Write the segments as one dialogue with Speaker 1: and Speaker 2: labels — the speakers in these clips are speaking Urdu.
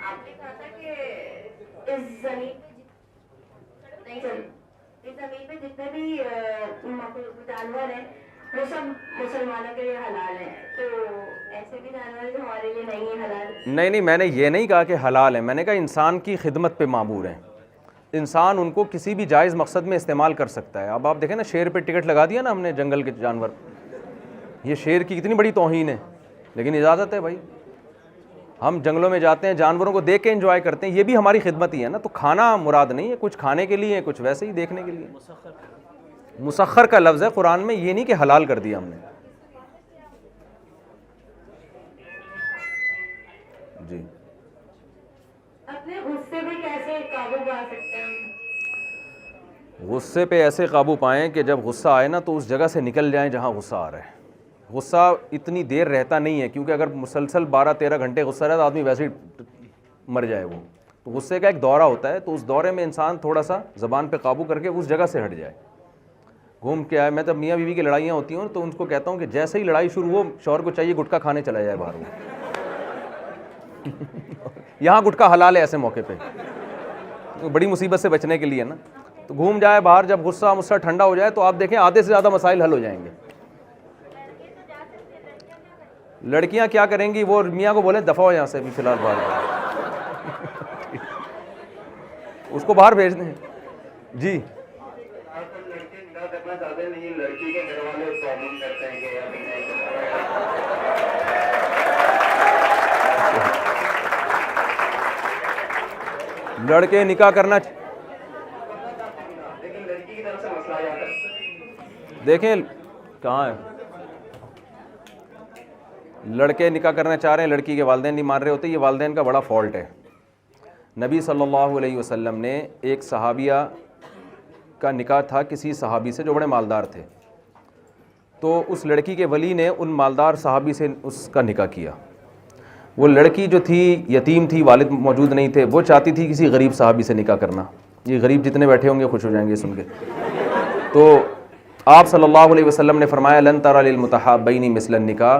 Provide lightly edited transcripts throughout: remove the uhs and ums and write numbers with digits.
Speaker 1: آپ نے کہا تھا کہ اس زمین پہ جتنے بھی جانور ہیں وہ سب مسلمانوں کے لیے حلال ہیں، تو ایسے بھی جانور جو ہمارے لیے نہیں ہیں حلال؟
Speaker 2: نہیں، میں نے یہ نہیں کہا کہ حلال ہیں، میں نے کہا انسان کی خدمت پہ معمور ہیں، انسان ان کو کسی بھی جائز مقصد میں استعمال کر سکتا ہے۔ اب آپ دیکھیں نا، شیر پہ ٹکٹ لگا دیا نا ہم نے، جنگل کے جانور، یہ شیر کی کتنی بڑی توہین ہے، لیکن اجازت ہے بھائی، ہم جنگلوں میں جاتے ہیں، جانوروں کو دیکھ کے انجوائے کرتے ہیں، یہ بھی ہماری خدمت ہی ہے نا۔ تو کھانا مراد نہیں ہے، کچھ کھانے کے لیے، کچھ ویسے ہی دیکھنے کے لیے۔ مسخر کا لفظ ہے قرآن میں، یہ نہیں کہ حلال کر دیا ہم نے۔ جی،
Speaker 1: اپنے غصے پہ کیسے قابو پا سکتے ہیں؟
Speaker 2: غصے پہ ایسے قابو پائیں کہ جب غصہ آئے نا تو اس جگہ سے نکل جائیں جہاں غصہ آ رہا ہے۔ غصہ اتنی دیر رہتا نہیں ہے، کیونکہ اگر مسلسل 12-13 گھنٹے غصہ رہتا آدمی ویسے ہی مر جائے وہ۔ تو غصے کا ایک دورہ ہوتا ہے، تو اس دورے میں انسان تھوڑا سا زبان پہ قابو کر کے اس جگہ سے ہٹ جائے، گھوم کے آئے۔ میں جب میاں بیوی کی لڑائیاں ہوتی ہوں تو ان کو کہتا ہوں کہ جیسے ہی لڑائی شروع ہو، شوہر کو چاہیے گٹکا کھانے چلا جائے باہر وہ یہاں گٹکا حلال ہے ایسے موقع پہ، تو بڑی مصیبت سے بچنے کے لیے نا، تو گھوم جائے باہر۔ جب غصہ ٹھنڈا ہو جائے تو آپ دیکھیں آدھے سے زیادہ مسائل حل ہو جائیں گے۔ لڑکیاں کیا کریں گی؟ وہ میاں کو بولیں دفع ہو یہاں سے، ابھی فی الحال باہر اس کو باہر بھیج دیں۔ جی، لڑکے نکاح کرنا، دیکھیں کہاں ہے، لڑکے نکاح کرنا چاہ رہے ہیں، لڑکی کے والدین نہیں مان رہے ہوتے، یہ والدین کا بڑا فالٹ ہے۔ نبی صلی اللہ علیہ وسلم نے ایک صحابیہ کا نکاح تھا کسی صحابی سے جو بڑے مالدار تھے، تو اس لڑکی کے ولی نے ان مالدار صحابی سے اس کا نکاح کیا۔ وہ لڑکی جو تھی یتیم تھی، والد موجود نہیں تھے، وہ چاہتی تھی کسی غریب صحابی سے نکاح کرنا۔ یہ غریب جتنے بیٹھے ہوں گے خوش ہو جائیں گے سن کے۔ تو آپ صلی اللہ علیہ وسلم نے فرمایا لن ترى للمتحابین مثل النکاح،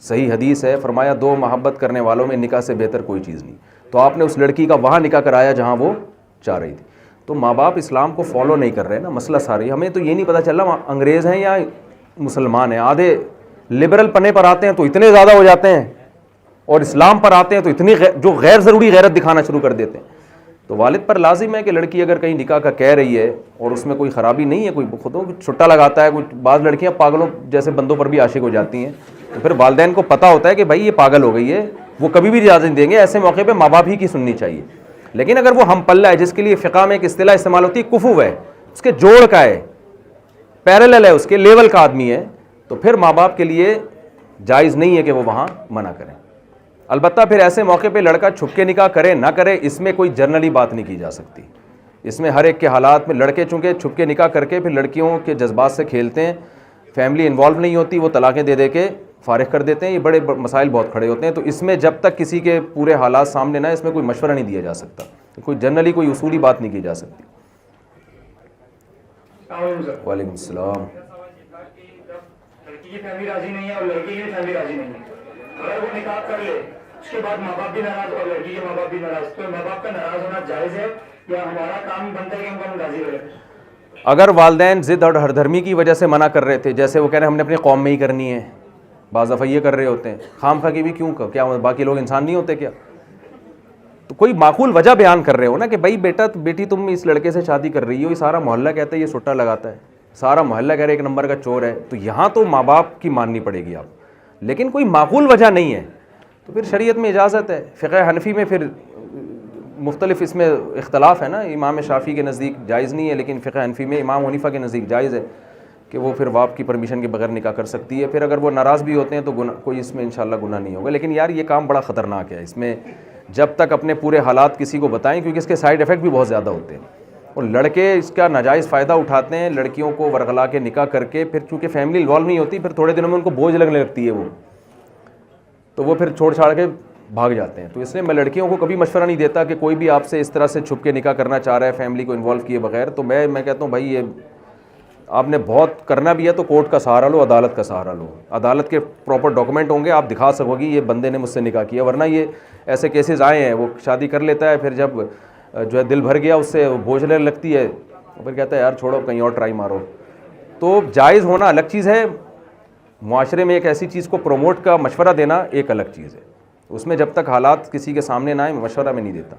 Speaker 2: صحیح حدیث ہے، فرمایا دو محبت کرنے والوں میں نکاح سے بہتر کوئی چیز نہیں۔ تو آپ نے اس لڑکی کا وہاں نکاح کرایا جہاں وہ چاہ رہی تھی۔ تو ماں باپ اسلام کو فالو نہیں کر رہے نا، مسئلہ ساری ہمیں تو یہ نہیں پتہ چل رہا انگریز ہیں یا مسلمان ہیں۔ آدھے لبرل پنے پر آتے ہیں تو اتنے زیادہ ہو جاتے ہیں، اور اسلام پر آتے ہیں تو اتنی جو غیر ضروری غیرت دکھانا شروع کر دیتے ہیں۔ تو والد پر لازم ہے کہ لڑکی اگر کہیں نکاح کا کہہ رہی ہے اور اس میں کوئی خرابی نہیں ہے، کوئی خودوں چھٹا لگاتا ہے، کچھ بعض لڑکیاں پاگلوں جیسے بندوں پر بھی عاشق ہو جاتی ہیں، تو پھر والدین کو پتہ ہوتا ہے کہ بھائی یہ پاگل ہو گئی ہے، وہ کبھی بھی اجازت نہیں دیں گے۔ ایسے موقع پہ ماں باپ ہی کی سننی چاہیے۔ لیکن اگر وہ ہم پلہ ہے، جس کے لیے فقہ میں ایک اصطلاح استعمال ہوتی ہے کفو ہے، اس کے جوڑ کا ہے، پیرالل ہے، اس کے لیول کا آدمی ہے، تو پھر ماں باپ کے لیے جائز نہیں ہے کہ وہ وہاں منع کریں۔ البتہ پھر ایسے موقع پہ لڑکا چھپ کے نکاح کرے نہ کرے، اس میں کوئی جنرلی بات نہیں کی جا سکتی۔ اس میں ہر ایک کے حالات میں لڑکے چونکہ چھپ کے نکاح کر کے پھر لڑکیوں کے جذبات سے کھیلتے ہیں، فیملی انوالو نہیں ہوتی، وہ طلاقیں دے دے کے فارغ کر دیتے ہیں، یہ بڑے مسائل بہت کھڑے ہوتے ہیں۔ تو اس میں جب تک کسی کے پورے حالات سامنے نہ، اس میں کوئی مشورہ نہیں دیا جا سکتا، کوئی جنرلی کوئی اصولی بات نہیں کی جا سکتی۔ وعلیکم السلام۔
Speaker 3: لڑکی کی فیملی راضی نہیں ہے اور لڑکی کی فیملی راضی نہیں ہے، اگر وہ نکاح کر لے اس کے بعد ماں باپ بھی ناراض اور لڑکی کے ماں باپ بھی ناراض، تو ماں باپ کا ناراض ہونا جائز ہے یا ہمارا کام بنتا ہے کہ ہم راضی رہے؟
Speaker 2: اگر والدین ضد اور ہر دھرمی کی وجہ سے منع کر رہے تھے، جیسے وہ کہہ رہے ہیں ہم نے اپنی قوم میں ہی کرنی ہے، بعض دفعہ یہ کر رہے ہوتے ہیں، خام خواہ کی بھی کیوں، کیا باقی لوگ انسان نہیں ہوتے کیا؟ تو کوئی معقول وجہ بیان کر رہے ہو نا کہ بھائی بیٹی تم اس لڑکے سے شادی کر رہی ہو، یہ سارا محلہ کہتا ہے یہ سٹا لگاتا ہے، سارا محلہ کہہ رہے ایک نمبر کا چور ہے، تو یہاں تو ماں باپ کی ماننی پڑے گی آپ، لیکن کوئی معقول وجہ نہیں ہے تو پھر شریعت میں اجازت ہے۔ فقہ حنفی میں پھر مختلف اس میں اختلاف ہے نا، امام شافعی کے نزدیک جائز نہیں ہے، لیکن فقہ حنفی میں امام حنیفہ کے نزدیک جائز ہے کہ وہ پھر باپ کی پرمیشن کے بغیر نکاح کر سکتی ہے۔ پھر اگر وہ ناراض بھی ہوتے ہیں تو کوئی اس میں انشاءاللہ گناہ نہیں ہوگا، لیکن یار یہ کام بڑا خطرناک ہے، اس میں جب تک اپنے پورے حالات کسی کو بتائیں، کیونکہ اس کے سائیڈ ایفیکٹ بھی بہت زیادہ ہوتے ہیں، اور لڑکے اس کا ناجائز فائدہ اٹھاتے ہیں، لڑکیوں کو ورغلا کے نکاح کر کے، پھر چونکہ فیملی انوالو نہیں ہوتی، پھر تھوڑے دنوں میں ان کو بوجھ لگنے لگتی ہے، تو وہ پھر چھوڑ چھاڑ کے بھاگ جاتے ہیں۔ تو اس لیے میں لڑکیوں کو کبھی مشورہ نہیں دیتا کہ کوئی بھی آپ سے اس طرح سے چھپ کے نکاح کرنا چاہ رہا ہے فیملی کو انوالو کیے بغیر، تو میں کہتا ہوں بھائی یہ آپ نے بہت کرنا بھی ہے تو کورٹ کا سہارا لو, عدالت کا سہارا لو. عدالت کے پراپر ڈاکومنٹ ہوں گے, آپ دکھا سکو گی یہ بندے نے مجھ سے نکاح کیا. ورنہ یہ ایسے کیسز آئے ہیں, وہ شادی کر لیتا ہے, پھر جب جو ہے دل بھر گیا اس سے, بوجھنے لگتی ہے, پھر کہتا ہے یار چھوڑو کہیں اور ٹرائی مارو. تو جائز ہونا الگ چیز ہے, معاشرے میں ایک ایسی چیز کو پروموٹ کا مشورہ دینا ایک الگ چیز ہے. اس میں جب تک حالات کسی کے سامنے نہ آئے مشورہ میں نہیں دیتا.